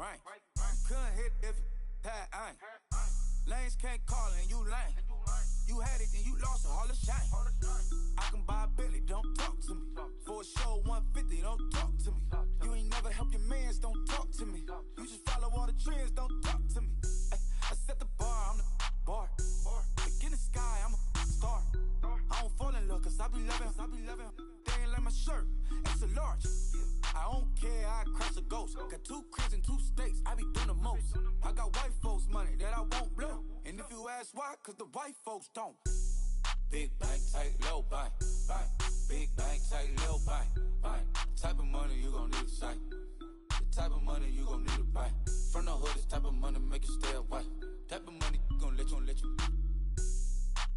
rain. Couldn't hit if it had aim. Lanes can't call and you lame. You had it and you lost it, all the shame. I can buy a Bentley, don't talk to me. For a show 150, don't talk to me. You ain't never help your mans, don't talk to me. You just follow all the trends, don't talk to me. I set the bar, I'm the bar. Look in the sky, I'm a star. I don't fall in love, cause I be loving. They ain't like my shirt, it's a large. I don't care, I crush a ghost. Got 2 cribs in 2 states, I be doing the most. I got white folks money that I won't blow. And if you ask why, cause the white folks don't. Big bank, tight, low bank, bank. Big bank, tight, low bank, bank. Type of money you gon' need a sight. The type of money you gon' need to buy. From the hood, this type of money make you stay away. Type of money gon' let you.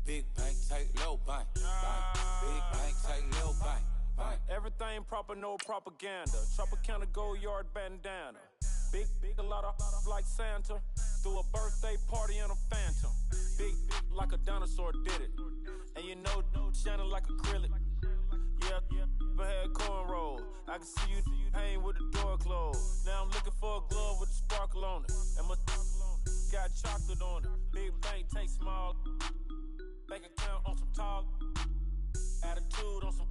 Big bank, tight, low bank, bank. Big bank, tight, low bank, bank. Everything proper, no propaganda. Chopper counter, gold yard bandana. Big, a lot of like Santa. Threw a birthday party in a phantom. Big like a dinosaur did it. And you know, shining like acrylic. Yeah, but had cornrow. I can see you hang with the door closed. Now I'm looking for a glove with a sparkle on it. And my got chocolate on it. Big bank, take small. Bank account on some talk. Attitude on some.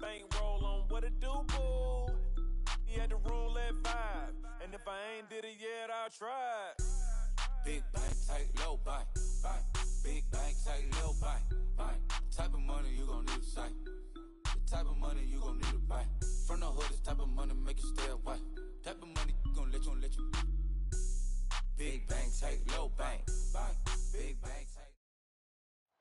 Bank roll on what it do, boo. He had the roulette vibe. And if I ain't did it yet, I'll try. Big bank, tight, low bank, bank. Big bank, tight, low bank, bank. Type of money you gon' need a sight. The type of money you gon' need to buy. From the hood, this type of money make you stay away. Type of money gon' let you. Big bank, tight, low bank, bank. Big bank, tight.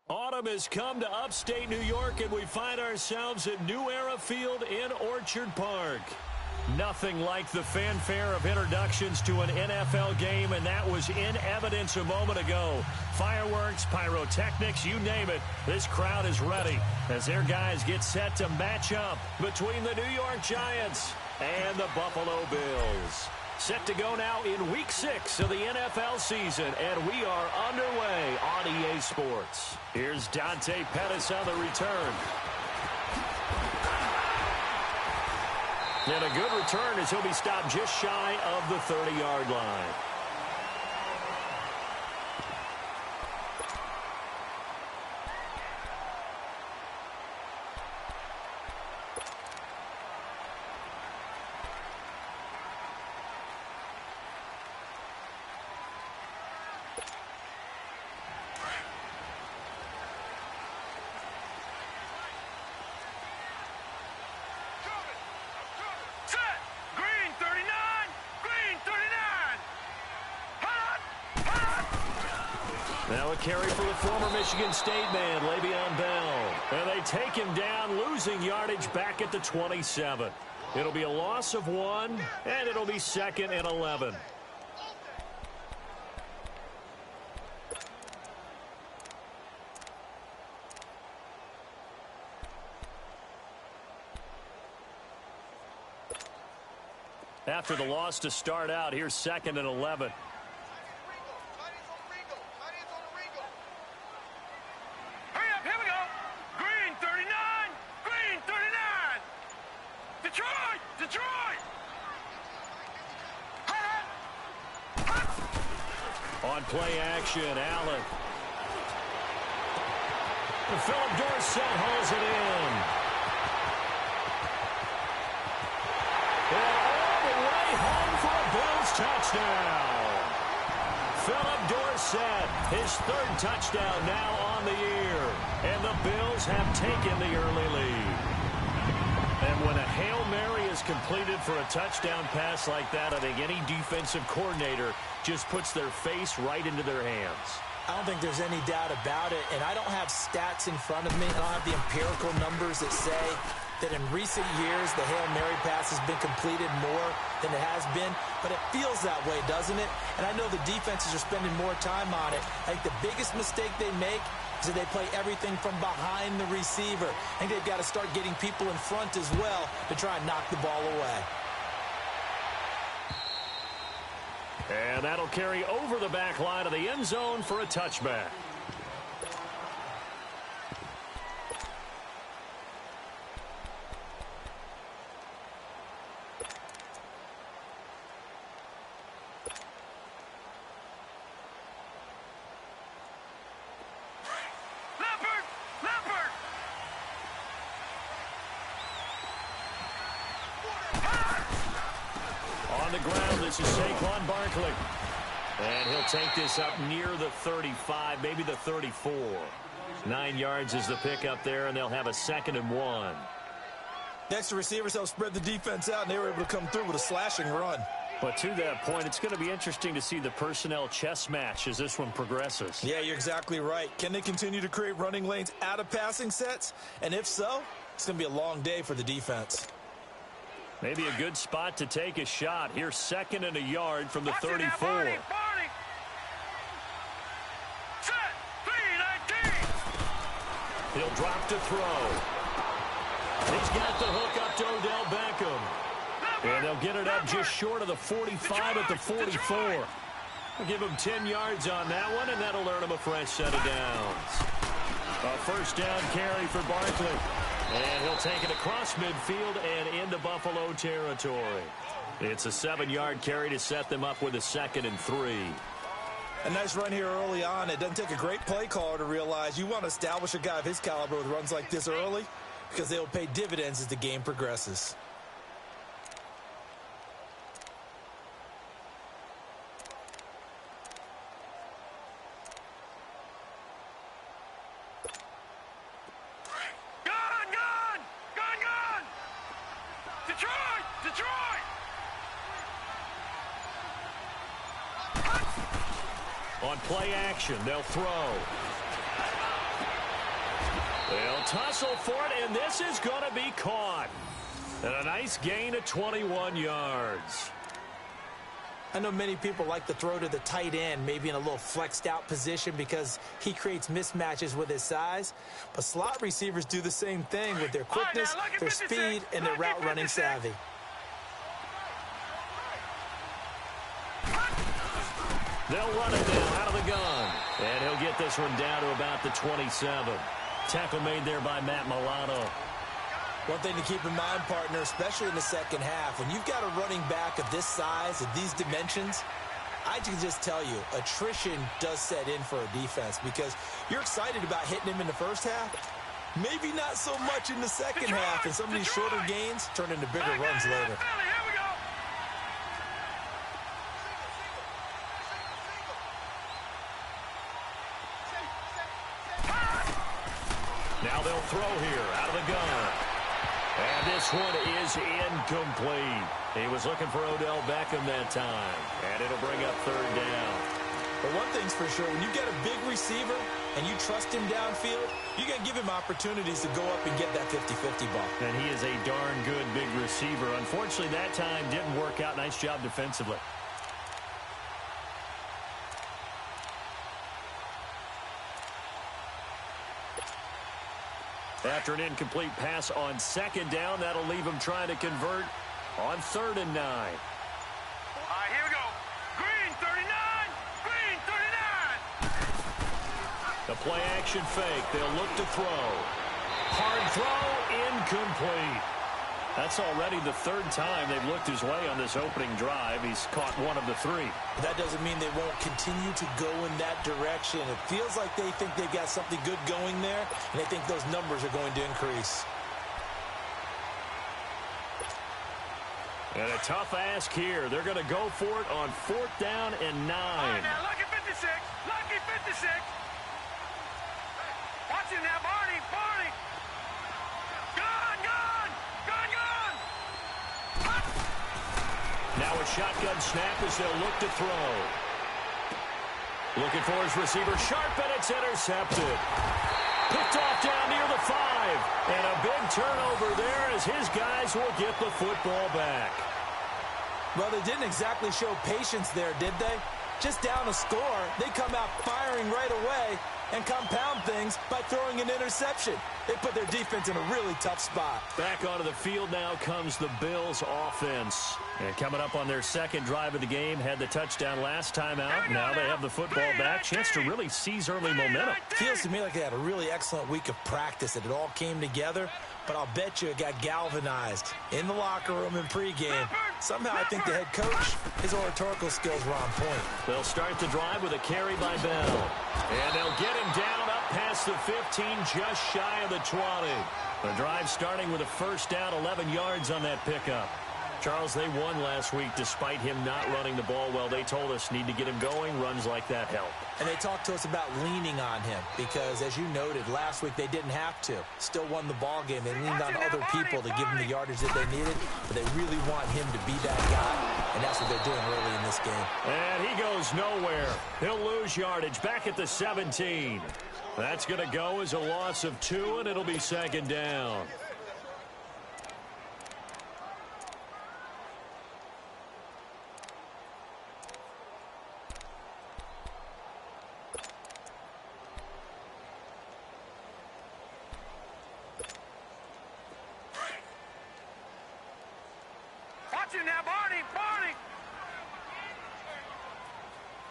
Autumn has come to upstate New York, and we find ourselves at New Era Field in Orchard Park. Nothing like the fanfare of introductions to an NFL game, and that was in evidence a moment ago. Fireworks, pyrotechnics, you name it. This crowd is ready as their guys get set to match up between the New York Giants and the Buffalo Bills. Set to go now in Week 6 of the NFL season, and we are underway on EA Sports. Here's Dante Pettis on the return. And a good return as he'll be stopped just shy of the 30-yard line. Now a carry for the former Michigan State man, Le'Veon Bell. And they take him down, losing yardage back at the 27. It'll be a loss of 1, and it'll be 2nd and 11. After the loss to start out, here's 2nd and 11. On play action, Allen. And Philip Dorsett hauls it in. And all the way home for a Bills touchdown. Philip Dorsett, his 3rd touchdown now on the year. And the Bills have taken the early lead. And when a Hail Mary is completed for a touchdown pass like that, I think any defensive coordinator just puts their face right into their hands. I don't think there's any doubt about it, and I don't have stats in front of me. I don't have the empirical numbers that say that in recent years the Hail Mary pass has been completed more than it has been, but it feels that way, doesn't it? And I know the defenses are spending more time on it. I think the biggest mistake they make is that they play everything from behind the receiver. I think they've got to start getting people in front as well to try and knock the ball away. And that'll carry over the back line of the end zone for a touchback. the ground. This is Saquon Barkley. And he'll take this up near the 35, maybe the 34. 9 yards is the pickup there, and they'll have a 2nd and 1. Next, the receivers helped spread the defense out, and they were able to come through with a slashing run. But to that point, it's going to be interesting to see the personnel chess match as this one progresses. Yeah, you're exactly right. Can they continue to create running lanes out of passing sets? And if so, it's going to be a long day for the defense. Maybe a good spot to take a shot. Here's 2nd and a yard from the 34. He'll drop to throw. He's got the hook up to Odell Beckham. And they'll get it up just short of the 45 at the 44. We'll give him 10 yards on that one, and that'll earn him a fresh set of downs. A 1st down carry for Barkley. And he'll take it across midfield and into Buffalo territory. It's a 7-yard carry to set them up with a 2nd and 3. A nice run here early on. It doesn't take a great play caller to realize you want to establish a guy of his caliber with runs like this early because they will pay dividends as the game progresses. On play action, they'll throw. They'll tussle for it, and this is going to be caught. And a nice gain of 21 yards. I know many people like to throw to the tight end, maybe in a little flexed out position because he creates mismatches with his size. But slot receivers do the same thing with their quickness, their speed, and their route running savvy. They'll run it now out of the gun. And he'll get this one down to about the 27. Tackle made there by Matt Milano. One thing to keep in mind, partner, especially in the second half, when you've got a running back of this size, of these dimensions, I can just tell you, attrition does set in for a defense because you're excited about hitting him in the first half. Maybe not so much in the second half, and some of these shorter gains turn into bigger runs later. Now they'll throw here out of the gun. And this one is incomplete. He was looking for Odell Beckham that time. And it'll bring up 3rd down. But one thing's for sure, when you get a big receiver and you trust him downfield, you're going to give him opportunities to go up and get that 50-50 ball. And he is a darn good big receiver. Unfortunately, that time didn't work out. Nice job defensively. After an incomplete pass on 2nd down, that'll leave him trying to convert on 3rd and 9. All right, here we go. Green 39, green 39. The play action fake. They'll look to throw. Hard throw, incomplete. That's already the 3rd time they've looked his way on this opening drive. He's caught 1 of the 3. That doesn't mean they won't continue to go in that direction. It feels like they think they've got something good going there, and they think those numbers are going to increase. And a tough ask here. They're going to go for it on 4th down and 9. All right, now, lucky 56, lucky 56. Watch it now, Barney, Barney. Gun, gun, gun, gun. Now a shotgun snap as they'll look to throw. Looking for his receiver, sharp, and it's intercepted. Picked off down near the 5. And a big turnover there as his guys will get the football back. Well, they didn't exactly show patience there, did they? Just down a score, they come out firing right away and compound things by throwing an interception. They put their defense in a really tough spot. Back onto the field now comes the Bills offense. And coming up on their 2nd drive of the game, had the touchdown last time out. Now they have the football back. Chance to really seize early momentum. Feels to me like they had a really excellent week of practice, and it all came together. But I'll bet you it got galvanized in the locker room in pregame. Somehow I think the head coach, his oratorical skills were on point. They'll start the drive with a carry by Bell. And they'll get him down up past the 15, just shy of the 20. The drive starting with a 1st down, 11 yards on that pickup. Charles, they won last week despite him not running the ball well. They told us need to get him going. Runs like that help. And they talked to us about leaning on him because, as you noted, last week they didn't have to. Still won the ball game. They leaned on other people to give them the yardage that they needed, but they really want him to be that guy, and that's what they're doing early in this game. And he goes nowhere. He'll lose yardage back at the 17. That's going to go as a loss of 2, and it'll be second down. Watch it now, Barney, Barney.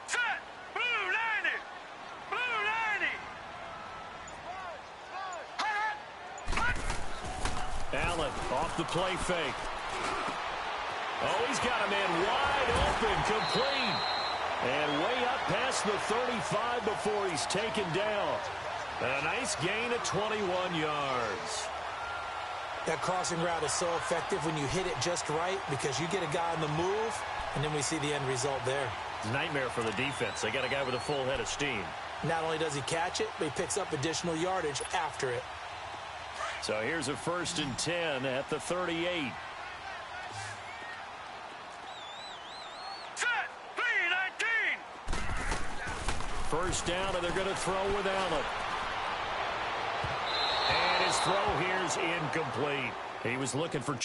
Set, blue 90, blue 90. Allen off the play fake. Oh, he's got a man wide open, complete. And way up past the 35 before he's taken down. A nice gain of 21 yards. That crossing route is so effective when you hit it just right because you get a guy on the move, and then we see the end result there. Nightmare for the defense. They got a guy with a full head of steam. Not only does he catch it, but he picks up additional yardage after it. So here's a 1st and 10 at the 38. Set, 3-19. First down, and they're going to throw with Allen. And his throw here's incomplete. He was looking for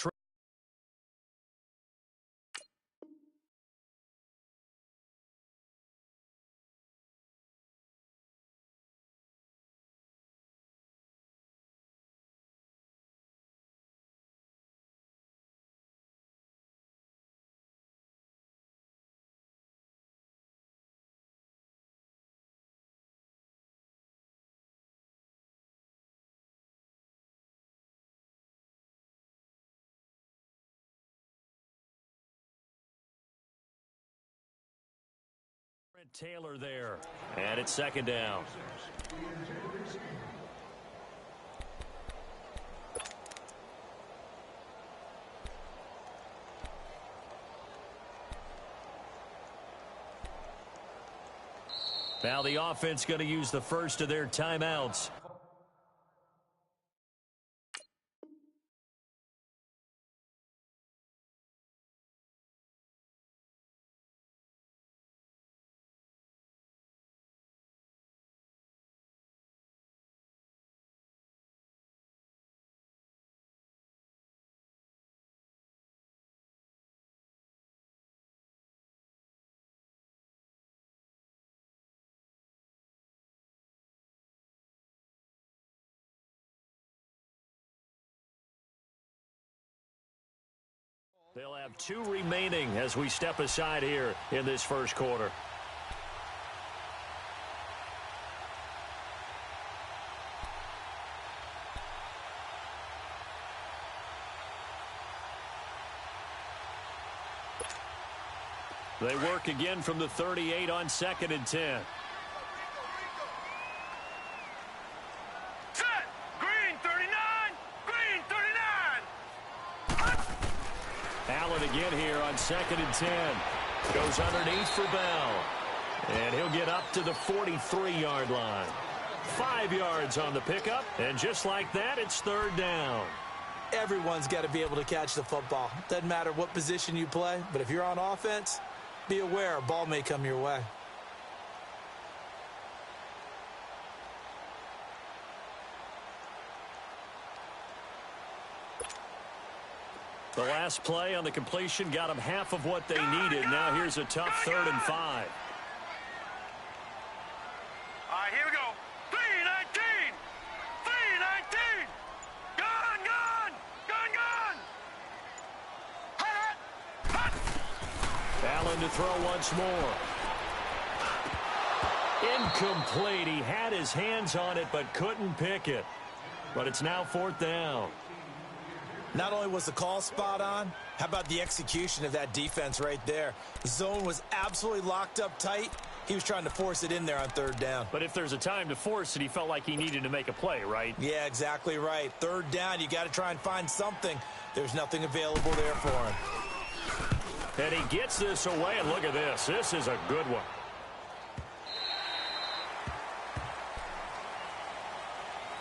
Taylor there. And it's second down. Now the offense going to use the first of their timeouts. They'll have 2 remaining as we step aside here in this first quarter. They work again from the 38 on 2nd and 10. Again here on 2nd and 10. Goes underneath for Bell. And he'll get up to the 43-yard line. 5 yards on the pickup. And just like that, it's 3rd down. Everyone's got to be able to catch the football. Doesn't matter what position you play, but if you're on offense, be aware a ball may come your way. The last play on the completion got them half of what they needed. Now here's a tough 3rd and 5. All right, here we go. 3-19. 3-19. Gun, gun. Gun, gun. Hut, hut. Allen to throw once more. Incomplete. He had his hands on it but couldn't pick it. But it's now 4th down. Not only was the call spot on, how about the execution of that defense right there? The zone was absolutely locked up tight. He was trying to force it in there on 3rd down. But if there's a time to force it, he felt like he needed to make a play, right? Yeah, exactly right. 3rd down, you got to try and find something. There's nothing available there for him. And he gets this away, and look at this. This is a good one.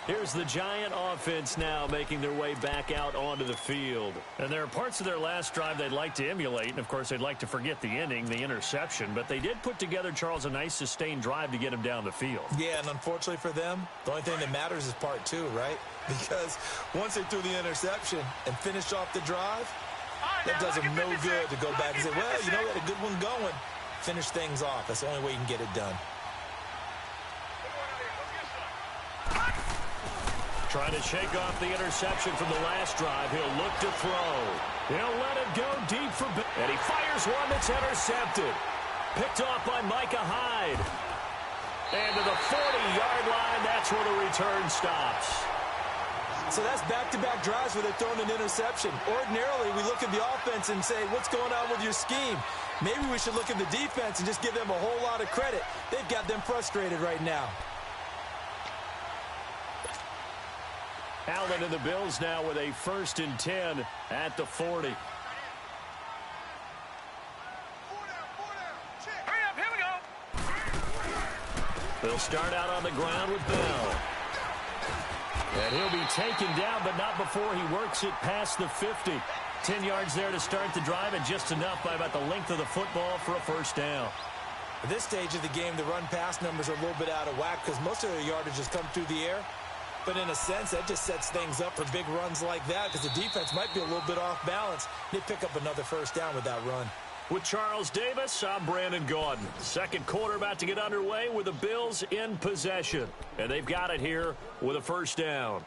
Here's the Giant offense now making their way back out onto the field. And there are parts of their last drive they'd like to emulate, and, of course, they'd like to forget the inning, the interception. But they did put together, Charles, a nice sustained drive to get him down the field. Yeah, and unfortunately for them, the only thing that matters is part two, right? Because once they threw the interception and finished off the drive, that does them no good to go back and say, well, you know, we had a good one going. Finish things off. That's the only way you can get it done. Trying to shake off the interception from the last drive. He'll look to throw. He'll let it go deep for Bill. And he fires one that's intercepted. Picked off by Micah Hyde. And to the 40-yard line, that's where the return stops. So that's back-to-back drives where they're throwing an interception. Ordinarily, we look at the offense and say, what's going on with your scheme? Maybe we should look at the defense and just give them a whole lot of credit. They've got them frustrated right now. Allen and the Bills now with a 1st and 10 at the 40. Hurry up, here we go. They'll start out on the ground with Bell. And he'll be taken down, but not before he works it past the 50. 10 yards there to start the drive, and just enough by about the length of the football for a first down. At this stage of the game, the run-pass numbers are a little bit out of whack because most of their yardage has come through the air. But in a sense, that just sets things up for big runs like that because the defense might be a little bit off balance. They pick up another first down with that run. With Charles Davis, I'm Brandon Gaudin. Second quarter about to get underway with the Bills in possession. And they've got it here with a first down.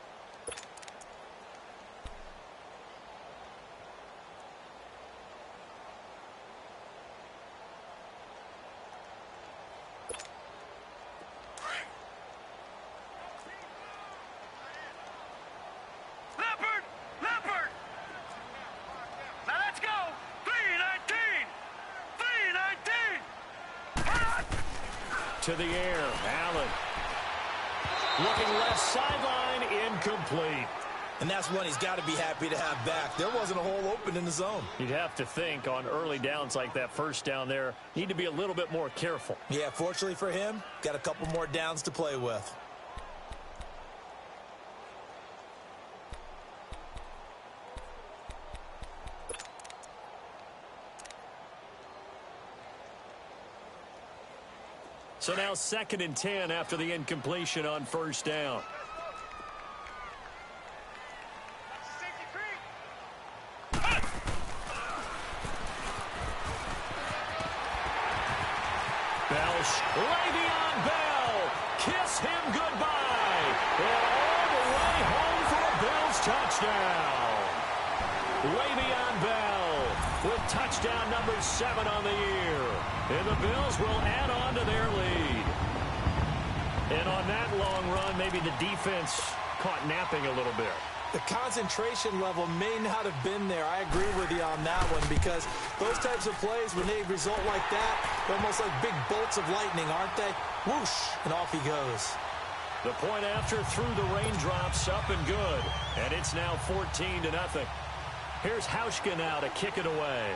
To the air, Allen. Looking left sideline, incomplete. And that's one he's got to be happy to have back. There wasn't a hole open in the zone. You'd have to think on early downs like that first down there, need to be a little bit more careful. Yeah, fortunately for him, got a couple more downs to play with. So now 2nd and 10 after the incompletion on first down. Le'Veon Bell, kiss him goodbye. And all the way home for a Bills touchdown. Le'Veon Bell with touchdown number 7 on the year. And the Bills will add on to their lead. And on that long run, maybe the defense caught napping a little bit. The concentration level may not have been there. I agree with you on that one because those types of plays, when they result like that, they're almost like big bolts of lightning, aren't they? Whoosh, and off he goes. The point after through the raindrops, up and good. And it's now 14-0. Here's Hauschka now to kick it away.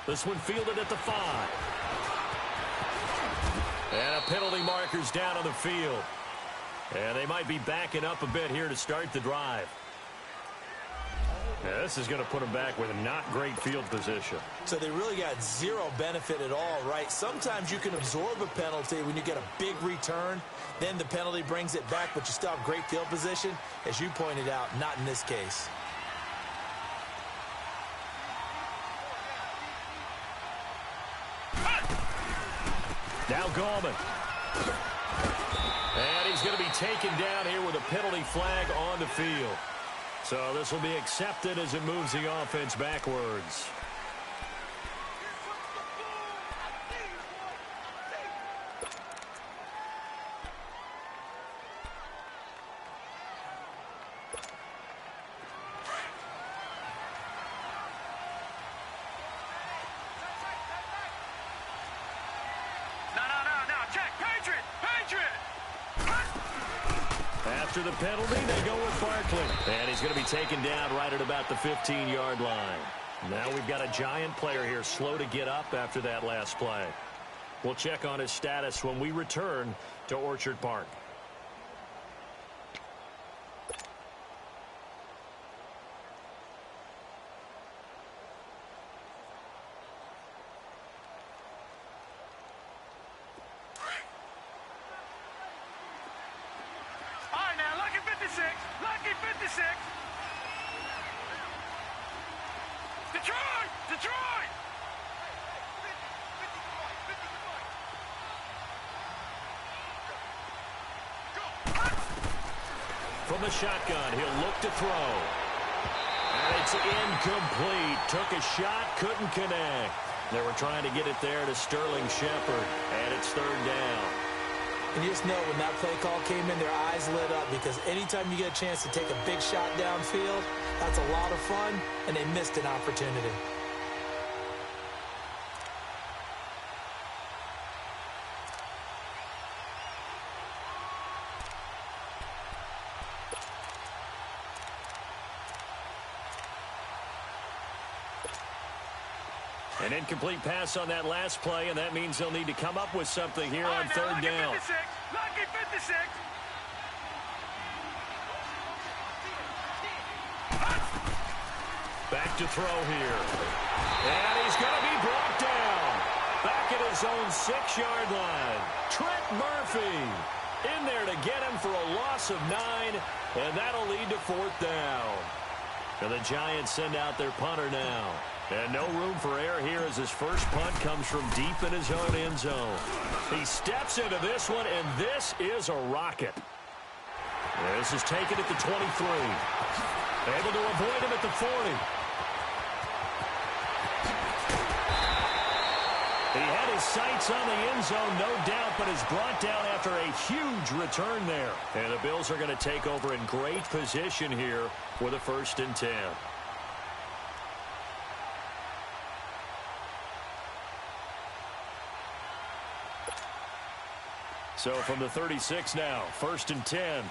This one fielded at the 5. And a penalty marker's down on the field. And they might be backing up a bit here to start the drive. Yeah, this is going to put them back with a not great field position. So they really got zero benefit at all, right? Sometimes you can absorb a penalty when you get a big return. Then the penalty brings it back, but you still have great field position. As you pointed out, not in this case. Now Gallman. And he's going to be taken down here with a penalty flag on the field. So this will be accepted as it moves the offense backwards. After the penalty, they go with Barkley. And he's going to be taken down right at about the 15-yard line. Now we've got a Giant player here slow to get up after that last play. We'll check on his status when we return to Orchard Park. All right, now, lucky 56. Lucky 56. Detroit! Detroit! From the shotgun, he'll look to throw. And it's incomplete. Took a shot, couldn't connect. They were trying to get it there to Sterling Shepard, and it's third down. And you just know when that play call came in, their eyes lit up, because anytime you get a chance to take a big shot downfield, that's a lot of fun, and they missed an opportunity. An incomplete pass on that last play, and that means they'll need to come up with something here on third down. Lucky 56. Back to throw here. And he's going to be brought down. Back at his own 6-yard line. Trent Murphy in there to get him for a loss of 9, and that'll lead to fourth down. And the Giants send out their punter now. And no room for error here as his first punt comes from deep in his own end zone. He steps into this one, and this is a rocket. This is taken at the 23. Able to avoid him at the 40. He had his sights on the end zone, no doubt, but is brought down after a huge return there. And the Bills are going to take over in great position here with a 1st and 10. So from the 36 now, 1st and 10.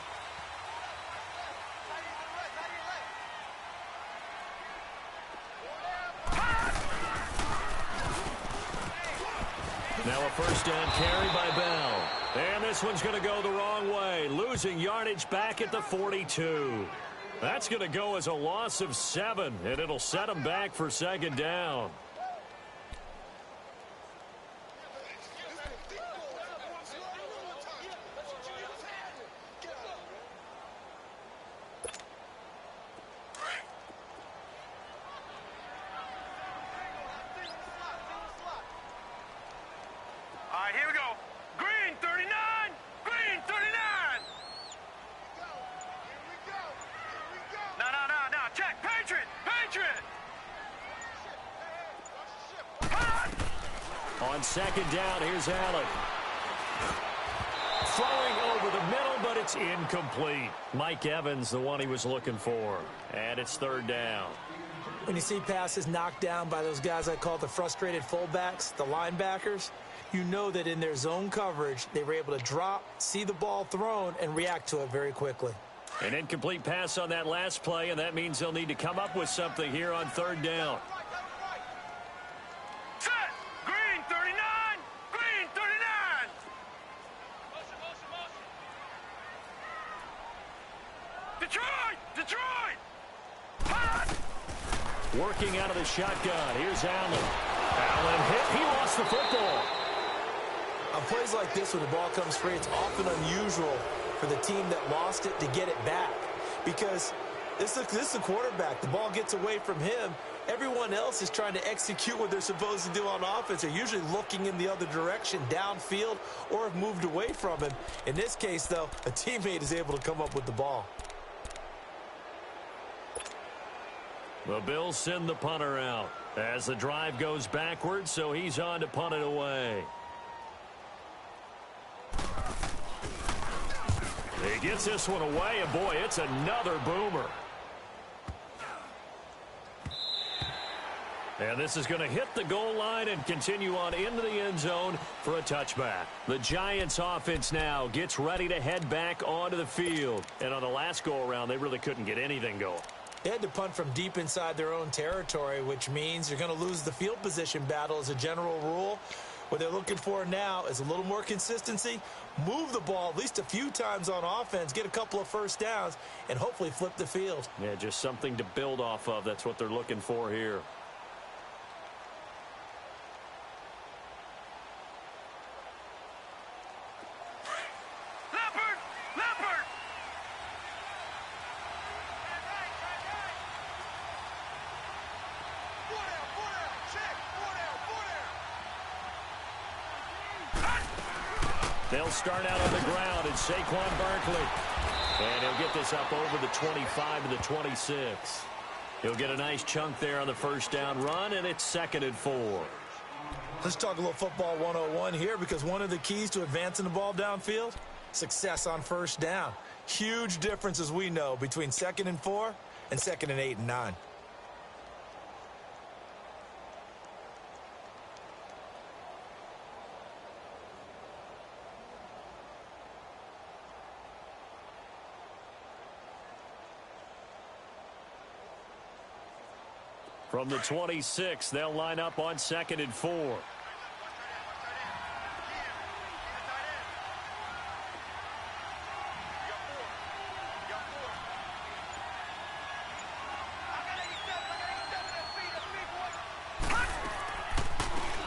Now a 1st down carry by Bell. And this one's going to go the wrong way. Losing yardage back at the 42. That's going to go as a loss of 7, and it'll set them back for 2nd down. All right, here we go. Green 39. Green 39. No. Check. Patriot. On 2nd down, here's Allen. Throwing over the middle, but it's incomplete. Mike Evans, the one he was looking for. And it's 3rd down. When you see passes knocked down by those guys I call the frustrated fullbacks, the linebackers, you know that in their zone coverage, they were able to drop, see the ball thrown, and react to it very quickly. An incomplete pass on that last play, and that means they'll need to come up with something here on 3rd down. Set. Green 39. Green 39. Detroit. Working out of the shotgun. Here's Allen. Allen hit. He lost the football. On plays like this, when the ball comes free, it's often unusual for the team that lost it to get it back. Because this is the quarterback. The ball gets away from him. Everyone else is trying to execute what they're supposed to do on offense. They're usually looking in the other direction, downfield, or have moved away from him. In this case, though, a teammate is able to come up with the ball. The Bills send the punter out as the drive goes backwards, so he's on to punt it away. He gets this one away, and boy, it's another boomer. And this is going to hit the goal line and continue on into the end zone for a touchback. The Giants offense now gets ready to head back onto the field. And on the last go-around, they really couldn't get anything going. They had to punt from deep inside their own territory, which means you're going to lose the field position battle as a general rule. What they're looking for now is a little more consistency, move the ball at least a few times on offense, get a couple of first downs, and hopefully flip the field. Yeah, just something to build off of. That's what they're looking for here. They'll start out on the ground, and Saquon Barkley. And he'll get this up over the 25 to the 26. He'll get a nice chunk there on the first down run, and it's 2nd and 4. Let's talk a little football 101 here, because one of the keys to advancing the ball downfield, success on first down. Huge difference, as we know, between 2nd and 4 and 2nd and 8 and 9. From the 26, they'll line up on 2nd and 4.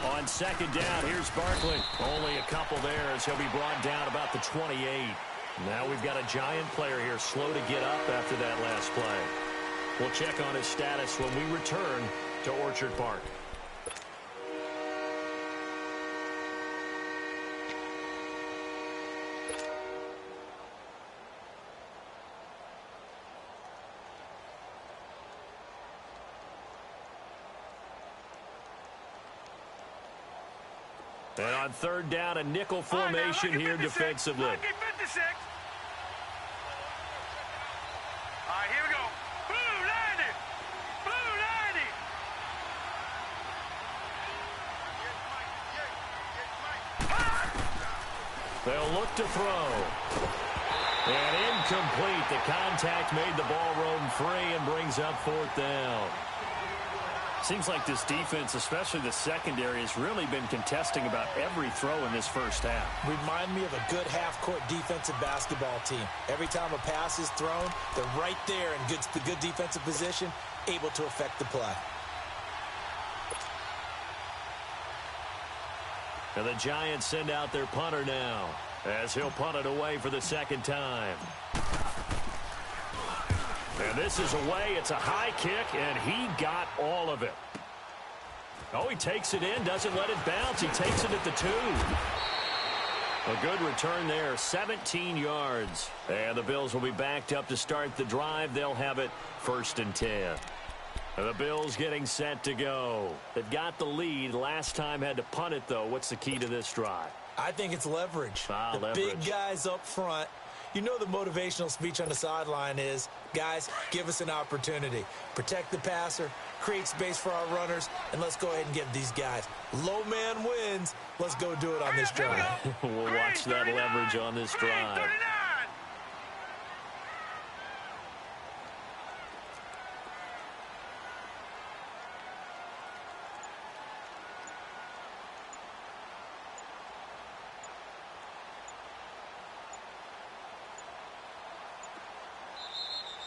On 2nd down, here's Barkley. Only a couple there as he'll be brought down about the 28. Now we've got a Giant player here slow to get up after that last play. We'll check on his status when we return to Orchard Park. And on 3rd down, a nickel formation here defensively. Lucky 56. All right, here we go. Blue 90. Blue 90. They'll look to throw. And incomplete. The contact made the ball roam free and brings up 4th down. Seems like this defense, especially the secondary, has really been contesting about every throw in this first half. Remind me of a good half-court defensive basketball team. Every time a pass is thrown, they're right there in good defensive position, able to affect the play. And the Giants send out their punter now, as he'll punt it away for the 2nd time. And this is away. It's a high kick, and he got all of it. Oh, he takes it in, doesn't let it bounce. He takes it at the 2. A good return there, 17 yards. And the Bills will be backed up to start the drive. They'll have it 1st and 10. And the Bills getting set to go. They've got the lead. Last time had to punt it, though. What's the key to this drive? I think it's leverage. The leverage. Big guys up front. You know the motivational speech on the sideline is, guys, give us an opportunity. Protect the passer, create space for our runners, and let's go ahead and give these guys. Low man wins. Let's go do it on this drive. We'll watch that leverage on this drive.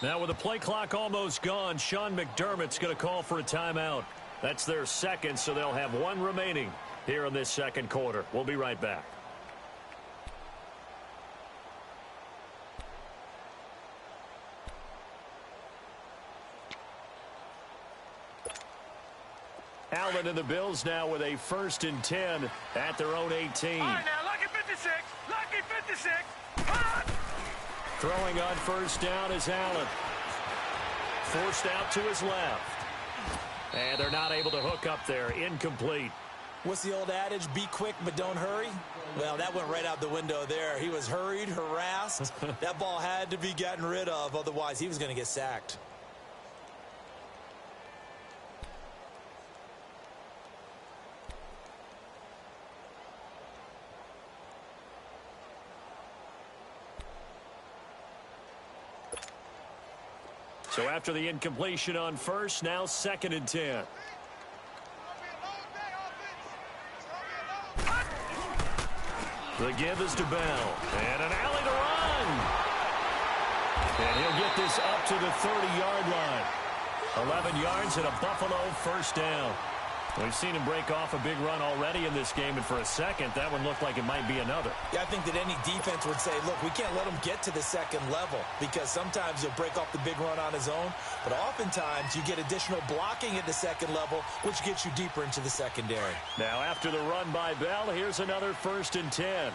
Now with the play clock almost gone, Sean McDermott's going to call for a timeout. That's their 2nd, so they'll have 1 remaining here in this 2nd quarter. We'll be right back. Allen and the Bills now with a 1st and 10 at their own 18. All right, now, lucky 56. Lucky 56. Throwing on 1st down is Allen. Forced out to his left. And they're not able to hook up there. Incomplete. What's the old adage? Be quick, but don't hurry? Well, that went right out the window there. He was hurried, harassed. That ball had to be gotten rid of. Otherwise, he was going to get sacked. So after the incompletion on first, now 2nd and 10. The give is to Bell. And an alley to run. And he'll get this up to the 30-yard line. 11 yards and a Buffalo first down. We've seen him break off a big run already in this game, and for a second, that one looked like it might be another. Yeah, I think that any defense would say, look, we can't let him get to the second level, because sometimes he'll break off the big run on his own, but oftentimes you get additional blocking at the second level, which gets you deeper into the secondary. Now, after the run by Bell, here's another 1st and 10.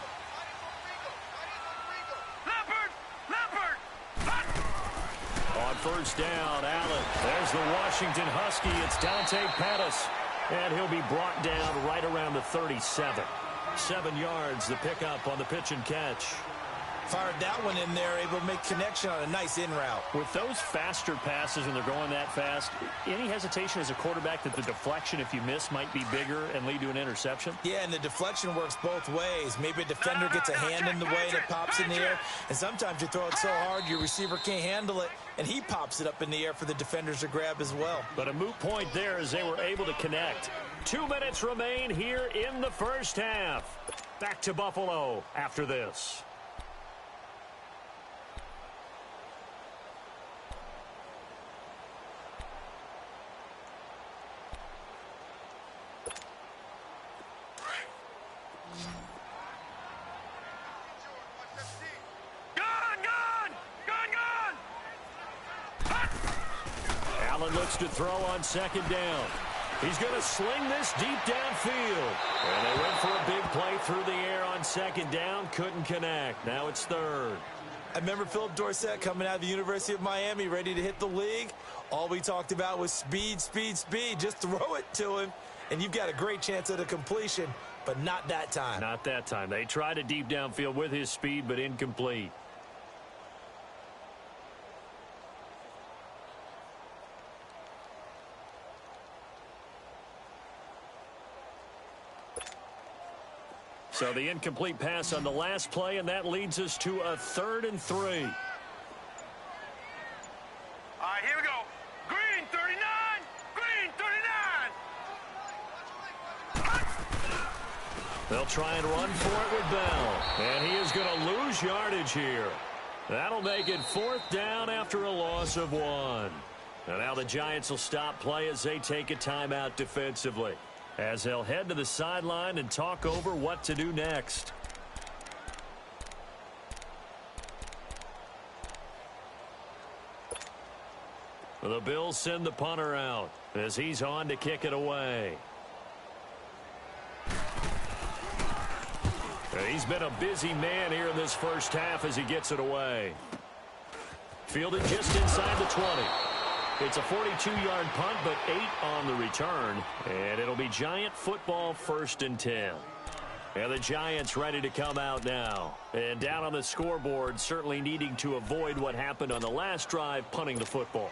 On first down, Allen. There's the Washington Husky. It's Dante Pettis. And he'll be brought down right around the 37. 7 yards, the pickup on the pitch and catch. Fired that one in there, able to make connection on a nice in route. With those faster passes and they're going that fast, any hesitation as a quarterback that the deflection, if you miss, might be bigger and lead to an interception? Yeah, and the deflection works both ways. Maybe a defender gets a hand in the way and it pops in the air. And sometimes you throw it so hard your receiver can't handle it, and he pops it up in the air for the defenders to grab as well. But a moot point there as they were able to connect. 2 minutes remain here in the first half. Back to Buffalo after this. Allen looks to throw on 2nd down. He's going to sling this deep downfield. And they went for a big play through the air on 2nd down. Couldn't connect. Now it's 3rd. I remember Philip Dorsett coming out of the University of Miami ready to hit the league. All we talked about was speed, speed, speed. Just throw it to him, and you've got a great chance at a completion, but not that time. Not that time. They tried a deep downfield with his speed, but incomplete. So the incomplete pass on the last play, and that leads us to a 3rd and 3. All right, here we go. Green 39. Green 39. They'll try and run for it with Bell. And he is going to lose yardage here. That'll make it 4th down after a loss of 1. And now the Giants will stop play as they take a timeout defensively, as they'll head to the sideline and talk over what to do next. The Bills send the punter out as he's on to kick it away. He's been a busy man here in this first half as he gets it away. Fielded just inside the 20. It's a 42-yard punt, but 8 on the return. And it'll be Giant football 1st and 10. And the Giants ready to come out now. And down on the scoreboard, certainly needing to avoid what happened on the last drive, punting the football.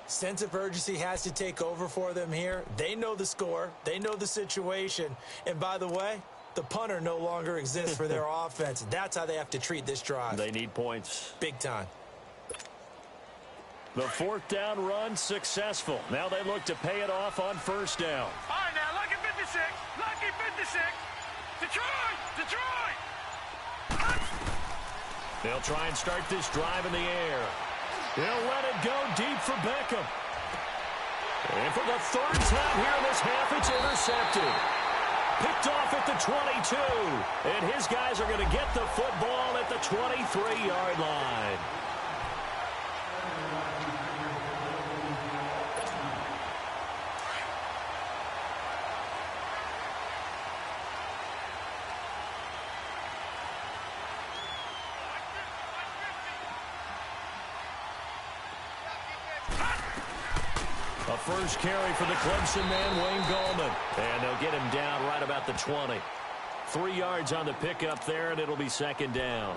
Sense of urgency has to take over for them here. They know the score. They know the situation. And by the way, the punter no longer exists for their offense. That's how they have to treat this drive. They need points. Big time. The 4th down run successful. Now they look to pay it off on 1st down. All right, now, lucky 56. Lucky 56. Detroit! Detroit! They'll try and start this drive in the air. They'll let it go deep for Beckham. And for the 3rd time here in this half, it's intercepted. Picked off at the 22. And his guys are going to get the football at the 23-yard line. A first carry for the Clemson man, Wayne Gallman. And they'll get him down right about the 20. 3 yards on the pickup there, and it'll be 2nd down.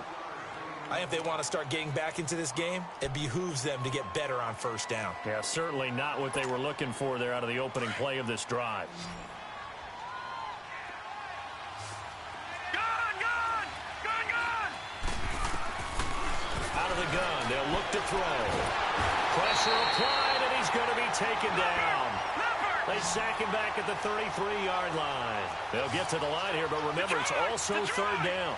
I think if they want to start getting back into this game, it behooves them to get better on 1st down. Yeah, certainly not what they were looking for there out of the opening play of this drive. Out of the gun, they'll look to throw. Pressure applied, and he's going to be taken down. They sack him back at the 33-yard line. They'll get to the line here, but remember, it's also third down.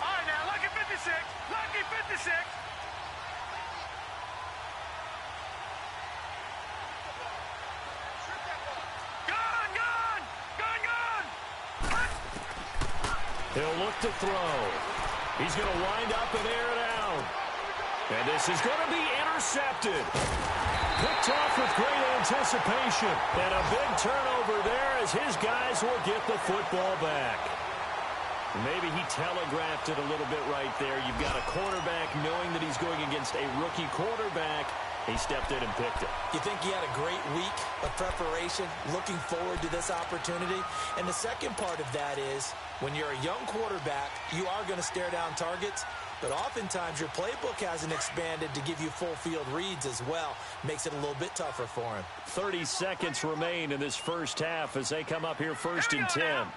All right, now, lucky 56. Lucky 56. He'll look to throw. He's going to wind up and air it out. And this is going to be intercepted. Picked off with great anticipation. And a big turnover there as his guys will get the football back. Maybe he telegraphed it a little bit right there. You've got a quarterback knowing that he's going against a rookie quarterback. He stepped in and picked it. You think he had a great week of preparation, looking forward to this opportunity? And the second part of that is, when you're a young quarterback, you are going to stare down targets, but oftentimes your playbook hasn't expanded to give you full field reads as well. Makes it a little bit tougher for him. 30 seconds remain in this first half as they come up here first and 10.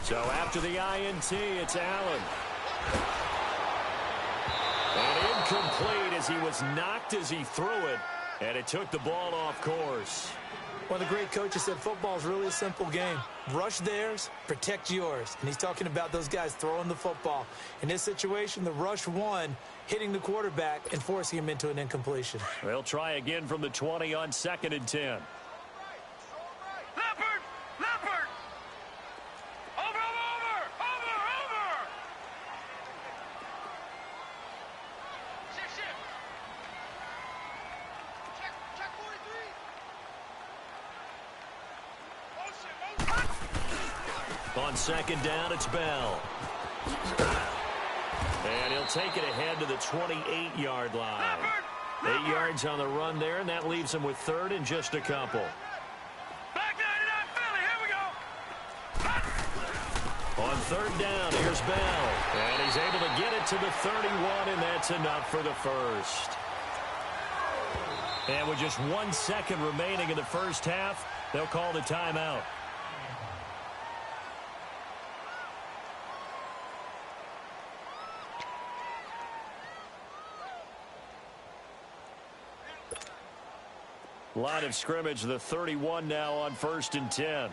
So after the INT, it's Allen. And incomplete as he was knocked as he threw it, and it took the ball off course. One of the great coaches said football is really a simple game. Rush theirs, protect yours. And he's talking about those guys throwing the football. In this situation, the rush won, hitting the quarterback and forcing him into an incompletion. They'll try again from the 20 on 2nd and 10. On 2nd down, it's Bell. And he'll take it ahead to the 28-yard line. 8 yards on the run there, and that leaves him with 3rd and just a couple. Back 99 Philly, here we go. On 3rd down, here's Bell. And he's able to get it to the 31, and that's enough for the first. And with just 1 second remaining in the first half, they'll call the timeout. Line of scrimmage, the 31 now on 1st and 10.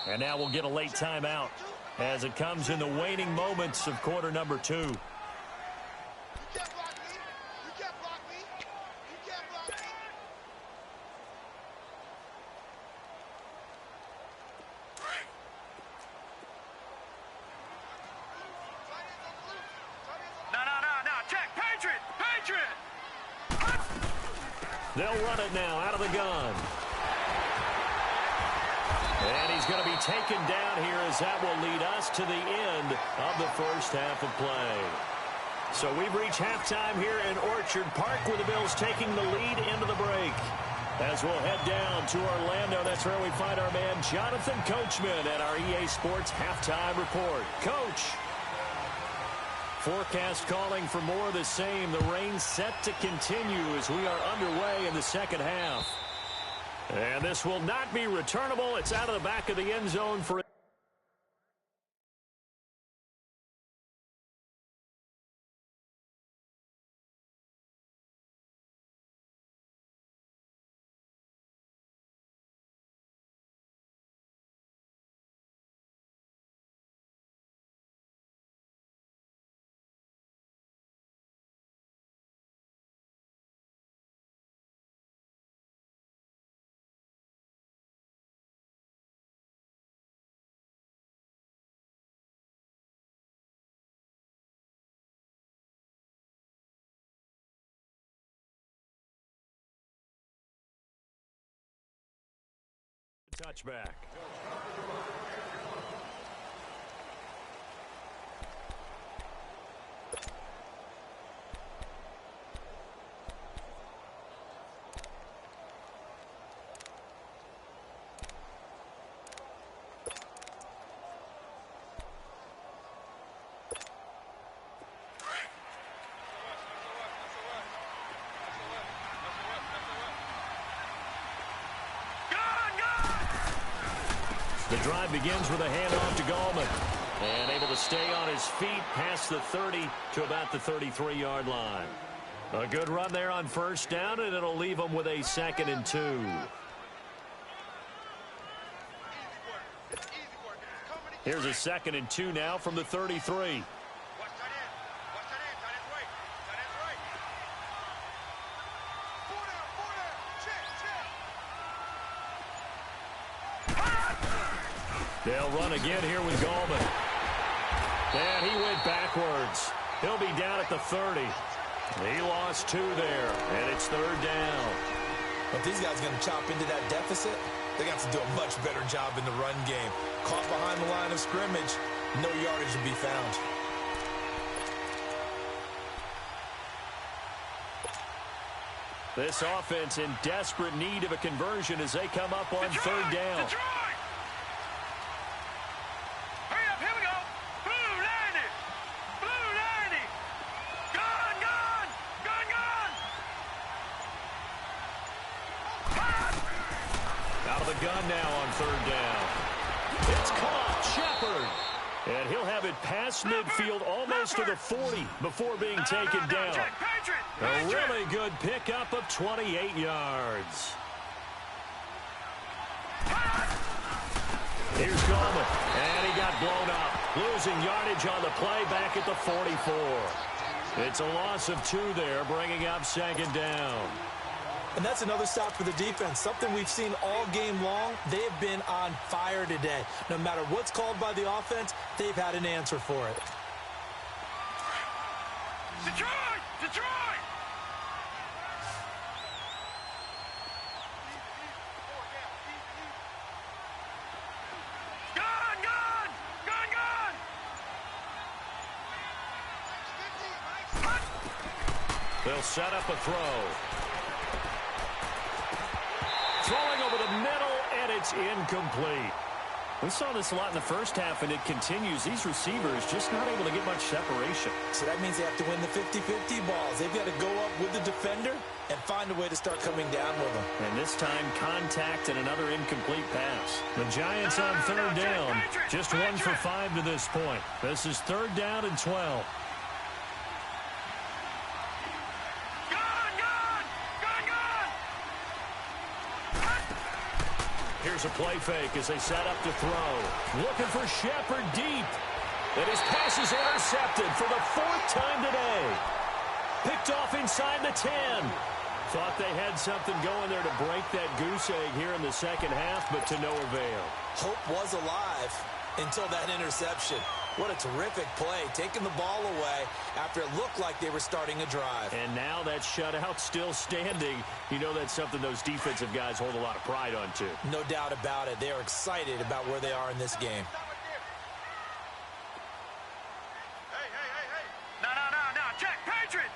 And now we'll get a late timeout as it comes in the waning moments of quarter number 2. They'll run it now out of the gun. And he's going to be taken down here as that will lead us to the end of the first half of play. So we've reached halftime here in Orchard Park with the Bills taking the lead into the break. As we'll head down to Orlando, that's where we find our man Jonathan Coachman at our EA Sports Halftime Report. Coach. Forecast calling for more of the same. The rain set to continue as we are underway in the second half. And this will not be returnable. It's out of the back of the end zone for touchback. drive begins with a handoff to Gallman. And able to stay on his feet past the 30 to about the 33-yard line. A good run there on first down, and it'll leave them with a 2nd and 2. Here's a 2nd and 2 now from the 33. They'll run again here with Gallman. And he went backwards. He'll be down at the 30. He lost 2 there, and it's 3rd down. If these guys are going to chop into that deficit, they got to do a much better job in the run game. Caught behind the line of scrimmage, no yardage to be found. This offense in desperate need of a conversion as they come up on 3rd down. Gun now on 3rd down. It's caught. Shepard. And he'll have it past midfield almost to the 40 before being taken down. A really good pickup of 28 yards. Here's Gallman. And he got blown up. Losing yardage on the play back at the 44. It's a loss of 2 there, bringing up 2nd down. And that's another stop for the defense, something we've seen all game long. They have been on fire today. No matter what's called by the offense, they've had an answer for it. Detroit! Detroit! Gun! Gun! Gun! Gun! They'll set up a throw. Throwing over the middle, and it's incomplete. We saw this a lot in the first half, and it continues. These receivers just not able to get much separation. So that means they have to win the 50-50 balls. They've got to go up with the defender and find a way to start coming down with them. And this time, contact and another incomplete pass. The Giants on 3rd down, just 1 for 5 to this point. This is 3rd down and 12. Here's a play fake as they set up to throw. Looking for Shepard deep. And his pass is intercepted for the 4th time today. Picked off inside the 10. Thought they had something going there to break that goose egg here in the 2nd half, but to no avail. Hope was alive until that interception. What a terrific play, taking the ball away after it looked like they were starting a drive. And now that shutout still standing. You know that's something those defensive guys hold a lot of pride on, too. No doubt about it. They are excited about where they are in this game. Hey. No. Check. Patriot.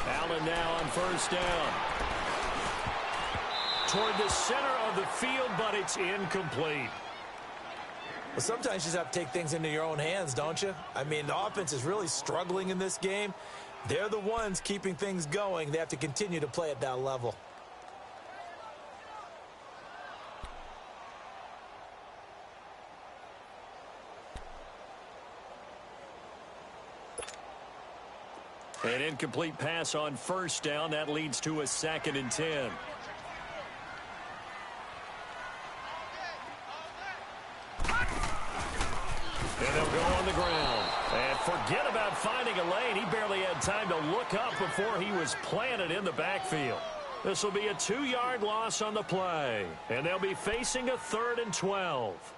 Allen now on 1st down. Toward the center of the field, but it's incomplete. Well, sometimes you just have to take things into your own hands, don't you? I mean, the offense is really struggling in this game. They're the ones keeping things going. They have to continue to play at that level. An incomplete pass on 1st down. That leads to a 2nd and 10. And they'll go on the ground. And forget about finding a lane. He barely had time to look up before he was planted in the backfield. This will be a 2-yard loss on the play. And they'll be facing a 3rd and 12.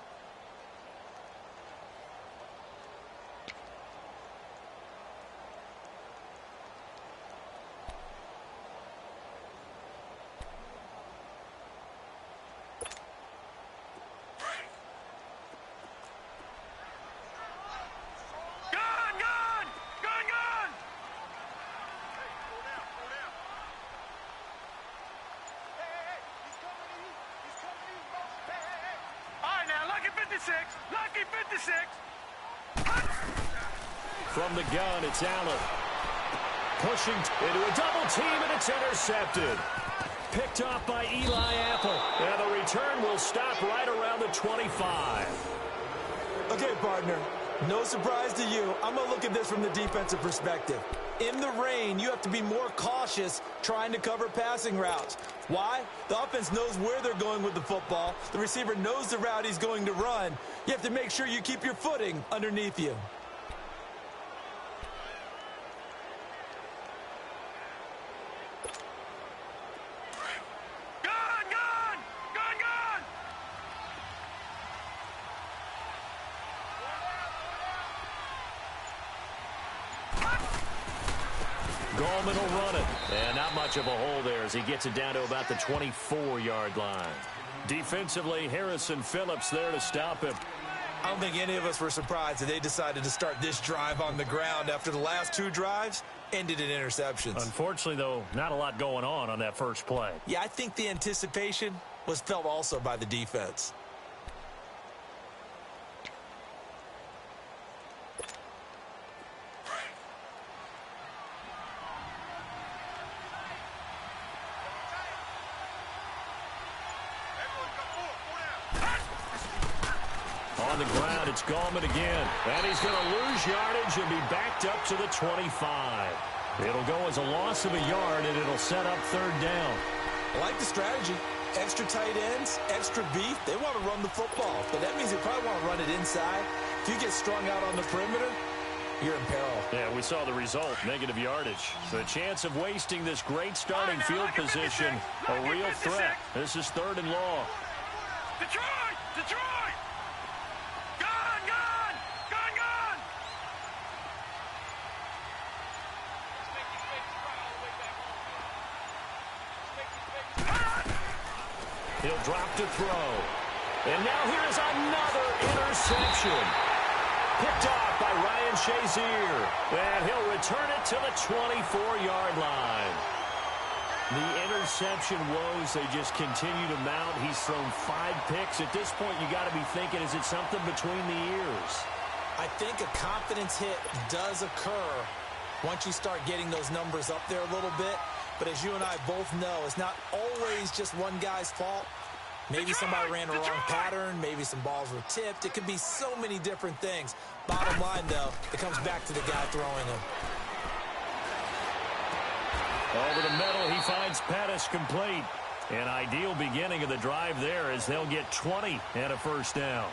Lucky 56. From the gun, it's Allen. Pushing into a double team, and it's intercepted. picked off by Eli Apple. And the return will stop right around the 25. Okay, partner, no surprise to you. I'm going to look at this from the defensive perspective. In the rain, you have to be more cautious trying to cover passing routes. Why? The offense knows where they're going with the football. The receiver knows the route he's going to run. You have to make sure you keep your footing underneath you. Gallman will run it. And not much of a hole there as he gets it down to about the 24-yard line. Defensively, Harrison Phillips there to stop him. I don't think any of us were surprised that they decided to start this drive on the ground after the last two drives ended in interceptions. Unfortunately, though, not a lot going on that first play. Yeah, I think the anticipation was felt also by the defense. On the ground, it's Gallman again. And he's going to lose yardage and be backed up to the 25. It'll go as a loss of a yard, and it'll set up third down. I like the strategy. Extra tight ends, extra beef. They want to run the football, but that means they probably want to run it inside. If you get strung out on the perimeter, you're in peril. Yeah, we saw the result, negative yardage. The chance of wasting this great starting field position, a real threat. This is third and long. Detroit! Detroit! Gone! Gone! Gone! Gone! He'll drop to throw. And now here's another interception. Picked off by Ryan Shazier. And he'll return it to the 24-yard line. The interception woes, they just continue to mount. He's thrown 5 picks. At this point, you got to be thinking, is it something between the ears? I think a confidence hit does occur once you start getting those numbers up there a little bit. But as you and I both know, it's not always just one guy's fault. Maybe somebody ran a wrong pattern. Maybe some balls were tipped. It could be so many different things. Bottom line, though, it comes back to the guy throwing them. Over the middle, he finds Pettis complete. An ideal beginning of the drive there as they'll get 20 and a first down.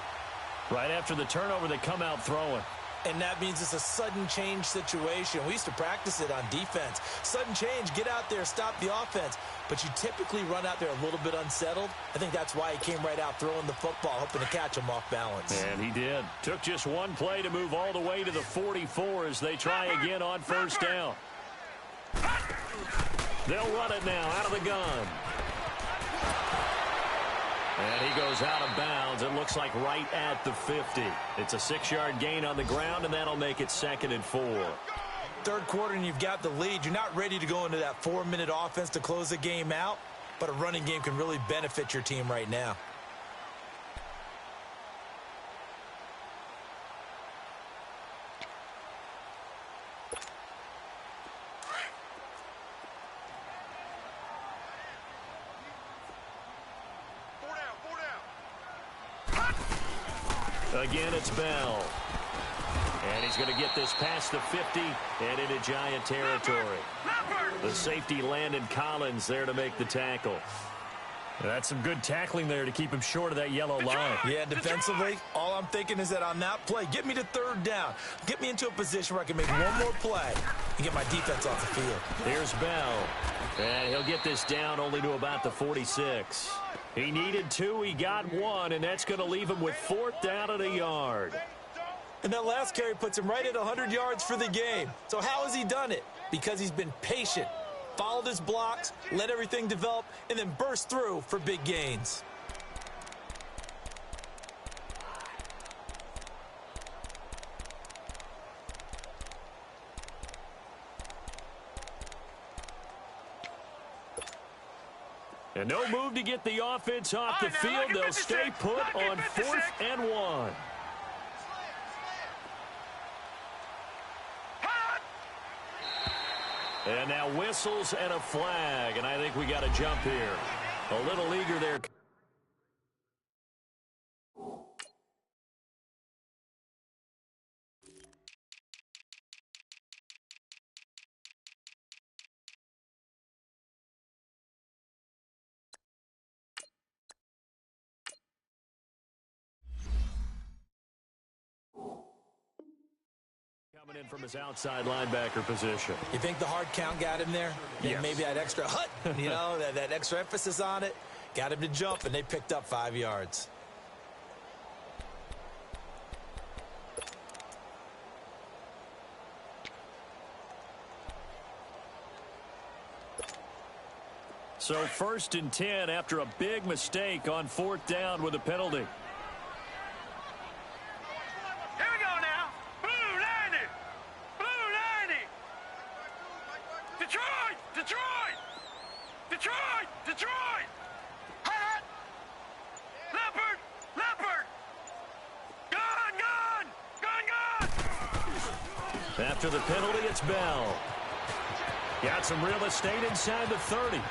Right after the turnover, they come out throwing. And that means it's a sudden change situation. We used to practice it on defense. Sudden change, get out there, stop the offense. But you typically run out there a little bit unsettled. I think that's why he came right out throwing the football, hoping to catch him off balance. And he did. Took just one play to move all the way to the 44 as they try again on first down. They'll run it now out of the gun. And he goes out of bounds. It looks like right at the 50. It's a 6-yard gain on the ground, and that'll make it 2nd and 4. Third quarter, and you've got the lead. You're not ready to go into that 4-minute offense to close the game out, but a running game can really benefit your team right now. Again, it's Bell. And he's going to get this past the 50 and into Giant territory. The safety Landon Collins there to make the tackle. That's some good tackling there to keep him short of that yellow line. Yeah, defensively, all I'm thinking is that on that play, get me to third down. Get me into a position where I can make one more play and get my defense off the field. Here's Bell. And he'll get this down only to about the 46. He needed 2, he got 1, and that's going to leave him with 4th down and a yard. And that last carry puts him right at 100 yards for the game. So how has he done it? Because he's been patient, followed his blocks, let everything develop, and then burst through for big gains. And no move to get the offense off the field. They'll stay put on 4th and 1. And now whistles and a flag, and I think we got a jump here. A little eager there. Coming in from his outside linebacker position. You think the hard count got him there? Yes. Maybe that extra hut, that extra emphasis on it, got him to jump, and they picked up 5 yards. So 1st and 10 after a big mistake on 4th down with a penalty. Detroit! Hot! Leopard! Gun! After the penalty, it's Bell. Got some real estate inside the 30. And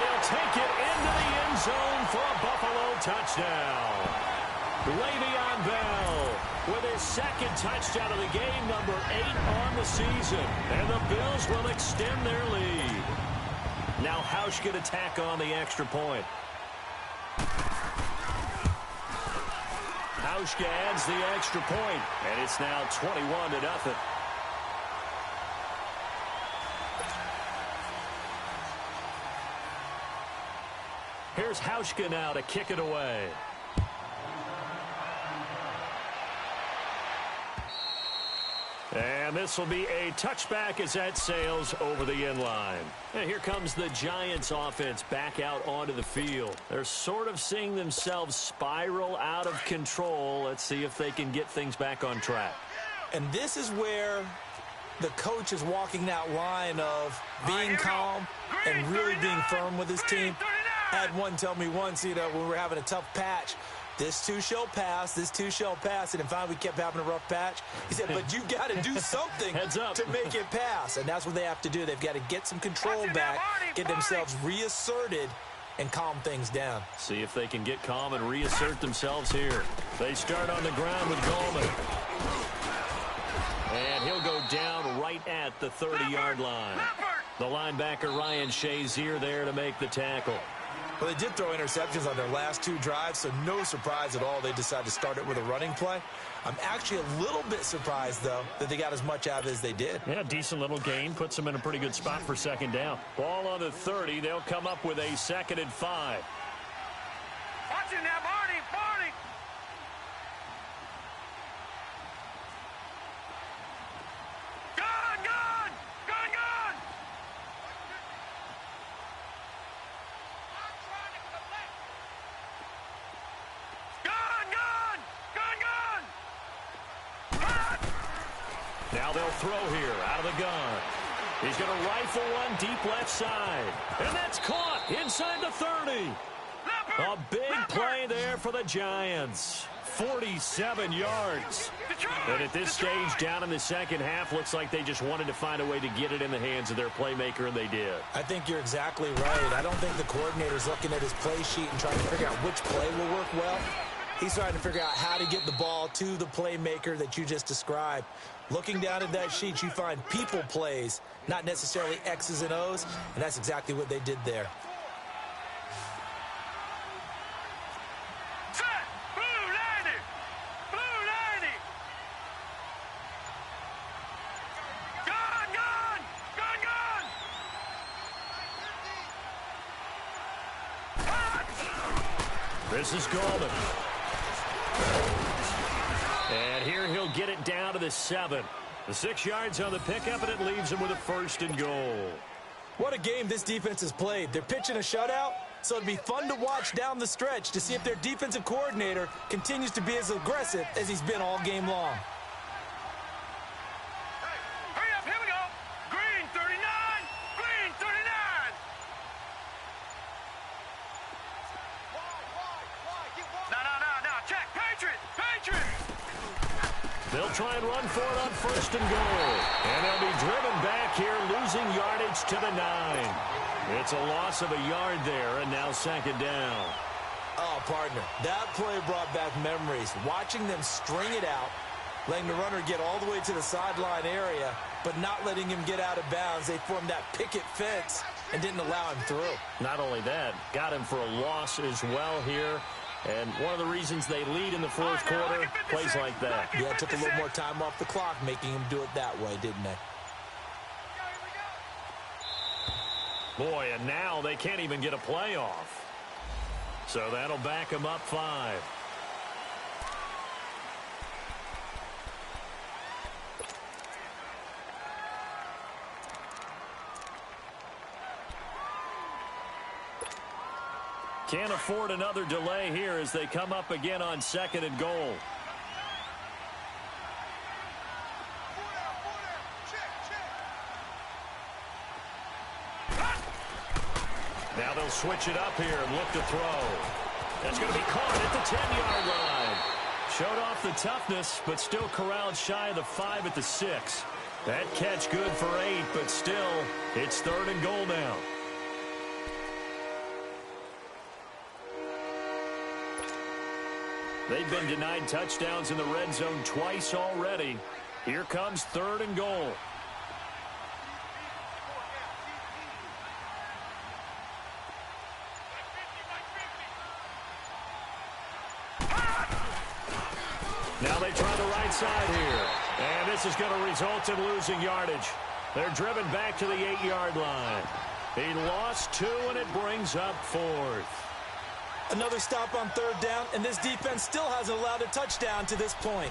he'll take it into the end zone for a Buffalo touchdown. Le'Veon Bell with his 2nd touchdown of the game, number 8 on the season. And the Bills will extend their lead. Now Hauschka to tack on the extra point. Hauschka adds the extra point, and it's now 21-0. Here's Hauschka now to kick it away. And this will be a touchback as that sails over the end line. And here comes the Giants offense back out onto the field. They're sort of seeing themselves spiral out of control. Let's see if they can get things back on track. And this is where the coach is walking that line of being calm and really being firm with his team. I had one tell me once, when we were having a tough patch, this too shall pass, and then finally we kept having a rough patch. He said, but you got to do something to make it pass, and that's what they have to do. They've got to get some control back, get themselves reasserted, and calm things down. See if they can get calm and reassert themselves here. They start on the ground with Goldman. And he'll go down right at the 30-yard line. The linebacker, Ryan Shazier, there to make the tackle. Well, they did throw interceptions on their last 2 drives, so no surprise at all they decided to start it with a running play. I'm actually a little bit surprised, though, that they got as much out of it as they did. Yeah, decent little gain. Puts them in a pretty good spot for 2nd down. Ball on the 30. They'll come up with a 2nd and 5. Watch it now, Barney! Now they'll throw here out of the gun. He's going to rifle one deep left side. And that's caught inside the 30. A big play there for the Giants. 47 yards. And at this stage, down in the second half, looks like they just wanted to find a way to get it in the hands of their playmaker, and they did. I think you're exactly right. I don't think the coordinator's looking at his play sheet and trying to figure out which play will work well. He's trying to figure out how to get the ball to the playmaker that you just described. Looking down at that sheet, you find people plays, not necessarily X's and O's, and that's exactly what they did there. This is Goldman. And here he'll get it down to the 7. The 6 yards on the pickup, and it leaves him with a 1st and goal. What a game this defense has played. They're pitching a shutout, so it'd be fun to watch down the stretch to see if their defensive coordinator continues to be as aggressive as he's been all game long. Hurry up, here we go. Green 39, green 39. No, check. Patriot. They'll try and run for it on first and goal. And they'll be driven back here, losing yardage to the 9. It's a loss of a yard there, and now second down. Oh, partner, that play brought back memories. Watching them string it out, letting the runner get all the way to the sideline area, but not letting him get out of bounds. They formed that picket fence and didn't allow him through. Not only that, got him for a loss as well here. And one of the reasons they lead in the fourth quarter, plays like that. Yeah, it took a little more time off the clock, making him do it that way, didn't they? Boy, and now they can't even get a play off. So that'll back them up 5. Can't afford another delay here as they come up again on second and goal. Now they'll switch it up here and look to throw. That's going to be caught at the 10-yard line. Showed off the toughness, but still corralled shy of the 5 at the 6. That catch good for 8, but still, it's third and goal now. They've been denied touchdowns in the red zone twice already. Here comes third and goal. Now they try the right side here. And this is going to result in losing yardage. They're driven back to the 8-yard line. He lost 2, and it brings up 4th. Another stop on third down, and this defense still hasn't allowed a touchdown to this point.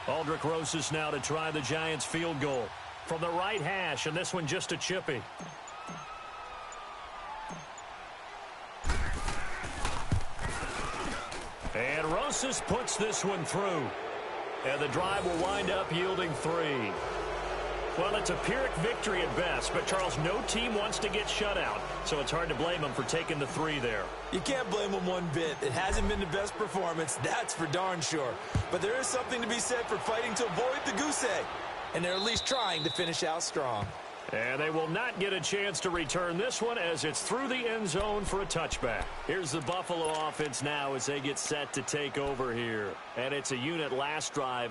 Aldrich Rosas now to try the Giants field goal from the right hash, and this one just a chippy. And Rosas puts this one through. And the drive will wind up yielding 3. Well, it's a Pyrrhic victory at best, but Charles, no team wants to get shut out, so it's hard to blame them for taking the 3 there. You can't blame them one bit. It hasn't been the best performance, that's for darn sure. But there is something to be said for fighting to avoid the goose egg, and they're at least trying to finish out strong. And they will not get a chance to return this one as it's through the end zone for a touchback. Here's the Buffalo offense now as they get set to take over here. And it's a unit last drive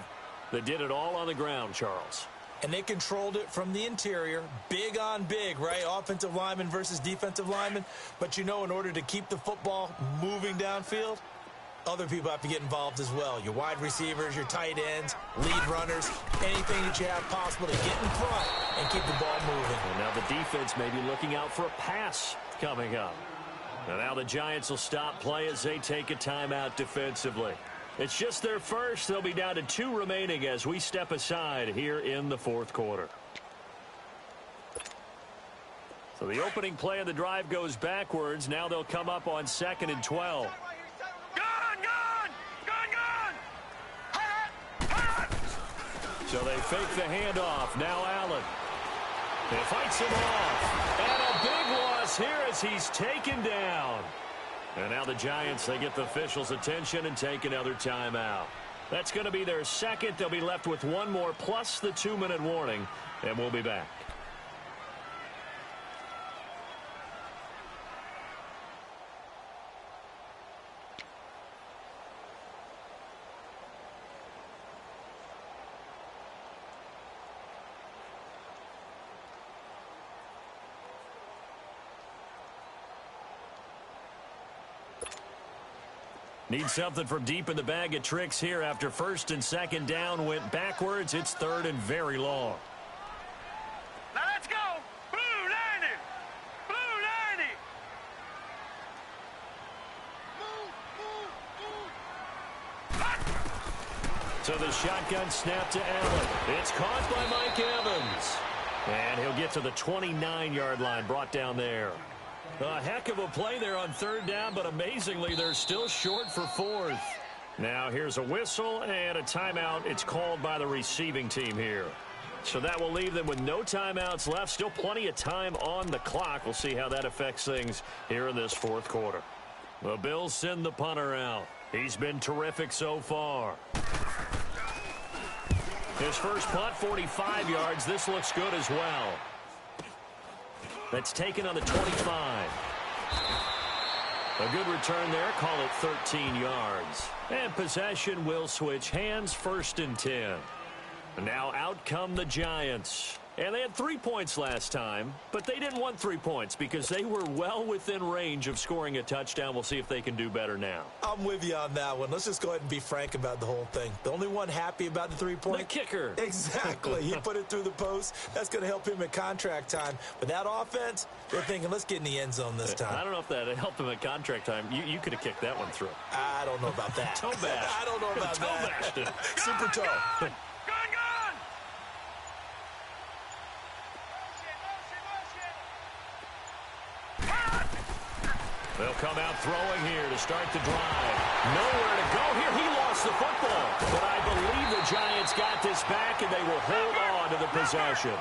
that did it all on the ground, Charles. And they controlled it from the interior, big on big, right? Offensive lineman versus defensive lineman. But you know, in order to keep the football moving downfield, other people have to get involved as well. Your wide receivers, your tight ends, lead runners, anything that you have possible to get in front and keep the ball moving. And now the defense may be looking out for a pass coming up. And now the Giants will stop play as they take a timeout defensively. It's just their first. They'll be down to 2 remaining as we step aside here in the fourth quarter. So the opening play of the drive goes backwards. Now they'll come up on 2nd and 12. So they fake the handoff. Now Allen. He fights him off. And a big loss here as he's taken down. And now the Giants, they get the officials' attention and take another timeout. That's going to be their second. They'll be left with 1 more plus the 2-minute warning. And we'll be back. Need something from deep in the bag of tricks here after 1st and 2nd down went backwards. It's 3rd and very long. Now let's go. Blue 90. Blue 90. So the shotgun snap to Allen. It's caught by Mike Evans. And he'll get to the 29-yard line, brought down there. A heck of a play there on 3rd down, but amazingly, they're still short for 4th. Now here's a whistle and a timeout. It's called by the receiving team here. So that will leave them with no timeouts left. Still plenty of time on the clock. We'll see how that affects things here in this fourth quarter. The Bills send the punter out. He's been terrific so far. His first punt, 45 yards. This looks good as well. That's taken on the 25. A good return there. Call it 13 yards. And possession will switch hands, 1st and 10. Now out come the Giants. And they had 3 points last time, but they didn't want 3 points because they were well within range of scoring a touchdown. We'll see if they can do better now. I'm with you on that one. Let's just go ahead and be frank about the whole thing. The only one happy about the 3-point? The kicker. Exactly. He put it through the post. That's going to help him at contract time. But that offense, they're thinking, let's get in the end zone this time. I don't know if that helped him at contract time. You could have kicked that one through. I don't know about that. Toe bash. I don't know about that. Toe bashed. Super toe. Gone! They'll come out throwing here to start the drive. Nowhere to go here. He lost the football. But I believe the Giants got this back, and they will hold on to the possession.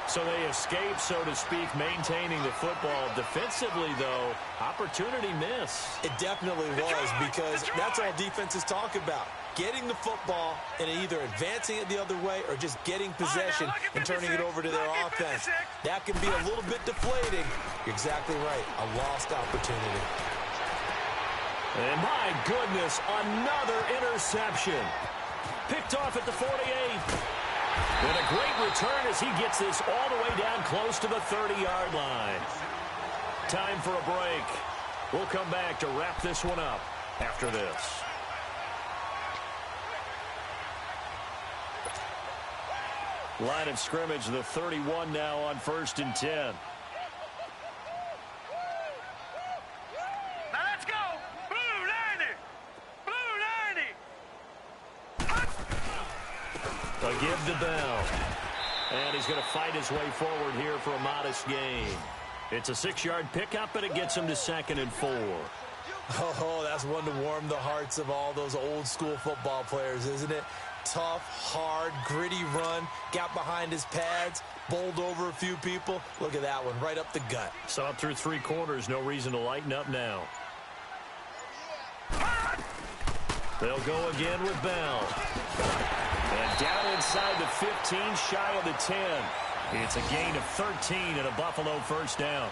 So they escape, so to speak, maintaining the football. Defensively, though, opportunity miss. It definitely was, because that's all defenses talk about. Getting the football and either advancing it the other way or just getting possession and turning it over to their offense. That can be a little bit deflating. You're exactly right. A lost opportunity. And my goodness, another interception. Picked off at the 48. And a great return as he gets this all the way down close to the 30-yard line. Time for a break. We'll come back to wrap this one up after this. Line of scrimmage, the 31 now on 1st and 10. Now let's go! Blue 90! Blue 90! A give to Bell. And he's going to fight his way forward here for a modest gain. It's a 6-yard pickup, and it gets him to 2nd and 4. Oh, that's one to warm the hearts of all those old-school football players, isn't it? Tough, hard, gritty run, got behind his pads, bowled over a few people. Look at that one, right up the gut. Saw it through 3 quarters, no reason to lighten up now. They'll go again with Bell. And down inside the 15, shy of the 10. It's a gain of 13 and a Buffalo first down.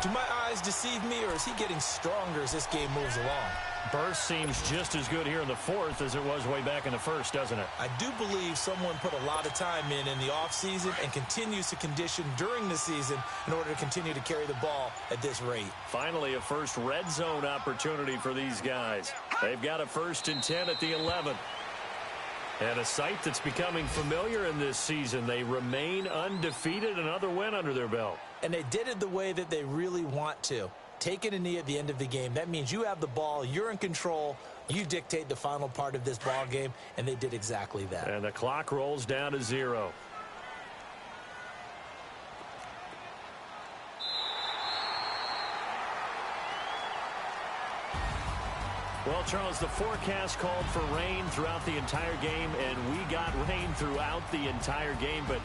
Do my eyes deceive me, or is he getting stronger as this game moves along? Burst seems just as good here in the 4th as it was way back in the 1st, doesn't it? I do believe someone put a lot of time in the offseason and continues to condition during the season in order to continue to carry the ball at this rate. Finally, a first red zone opportunity for these guys. They've got a 1st and 10 at the 11. And a sight that's becoming familiar in this season. They remain undefeated, another win under their belt. And they did it the way that they really want to. Taking a knee at the end of the game. That means you have the ball, you're in control, you dictate the final part of this ball game, and they did exactly that. And the clock rolls down to 0. Well, Charles, the forecast called for rain throughout the entire game, and we got rain throughout the entire game. But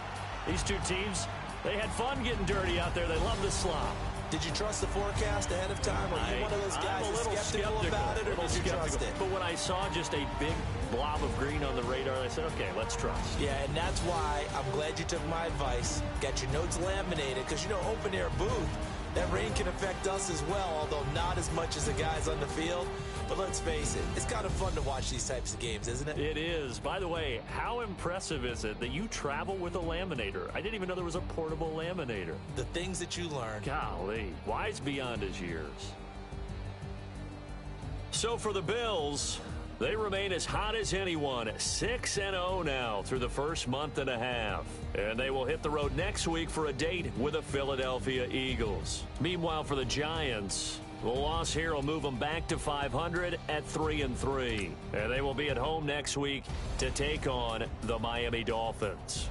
these two teams, they had fun getting dirty out there. They love the slop. Did you trust the forecast ahead of time? Are you one of those guys that's skeptical about it, or did you trust it? But when I saw just a big blob of green on the radar, I said, okay, let's trust. Yeah, and that's why I'm glad you took my advice. Got your notes laminated, because, you know, open-air booth, that rain can affect us as well, although not as much as the guys on the field. But let's face it, it's kind of fun to watch these types of games, isn't it? It is. By the way, how impressive is it that you travel with a laminator? I didn't even know there was a portable laminator. The things that you learn. Golly, wise beyond his years. So for the Bills, they remain as hot as anyone, 6-0 now through the first month and a half. And they will hit the road next week for a date with the Philadelphia Eagles. Meanwhile, for the Giants, the loss here will move them back to 500 at 3-3. And they will be at home next week to take on the Miami Dolphins.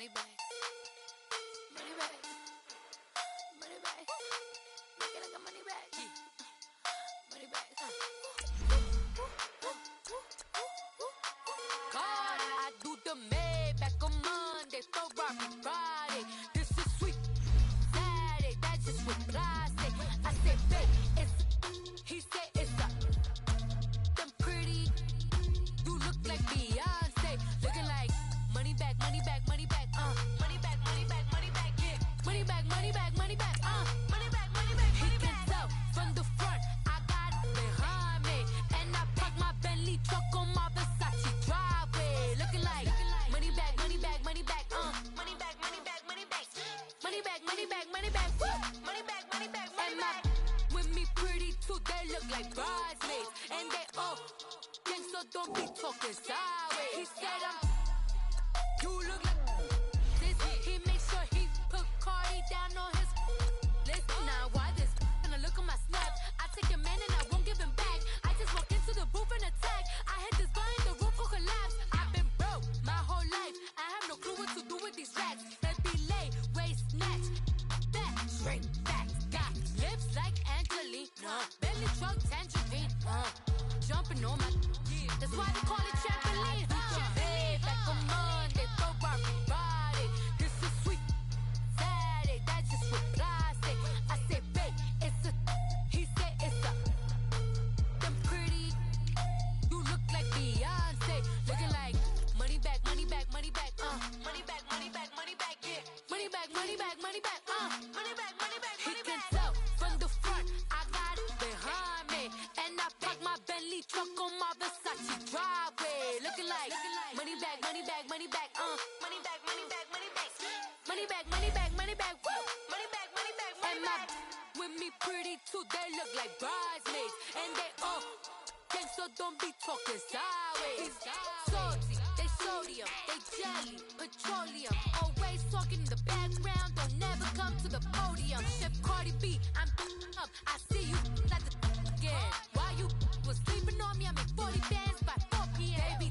money bag. Money bag. Money bag. Looking like a money bag. Money bag. God, I do the Maybach on Monday, Ferrari Friday. This is sweet Saturday, that's just with plastic. I say, babe, it's he said it's a them pretty. You look like Beyonce, looking like money back, money back, money back, money back, money back, money back, yeah, money back, money back, money back, money back, money back. He can tell from the front, I got it behind me, and I park my Bentley truck on my Versace driveway, looking like money back, money back, money back, money back, money back, money back, money back, money back, money back, money back, money back, money back. With me pretty too, they look like bridesmaids, and they all gang, so don't be talking sideways. He said you look like this. He makes sure he put Cardi down on his list. Now why this? Gonna look at my snap. I take a man and I won't give him back. I just walk into the booth and attack. I hit this guy in the roof will collapse. I've been broke my whole life. I have no clue what to do with these racks. That be lay, waist snatch, back straight back. Got lips like Angelina, belly truck tangerine, jumping on my. That's why they call it trampoline. Back on Monday, Ferrari Friday. This is sweet Saturday, that's just with plastic. I say, babe, it's a. He said it's a. Them pretty. You look like Beyonce, looking like money back, money back, money back, money back, money back, money back, yeah, money back, money back, money back, money back, money back. He can tell from the front, I got it behind me, and I park my Bentley truck on my Versace driveway, looking like money back, money back, money back, money back, money back, money back, money back, money back, money back, money back, money back, money back. With me pretty too, they look like bridesmaids, and they all gang, so don't be talking sideways. Salty, they sodium, they jelly, petroleum, always talking in the background, don't never come to the podium. Chef Cardi B, I'm up, I see you like the again. Why you was sleeping on me? I make 40 bands by 4 p.m. They be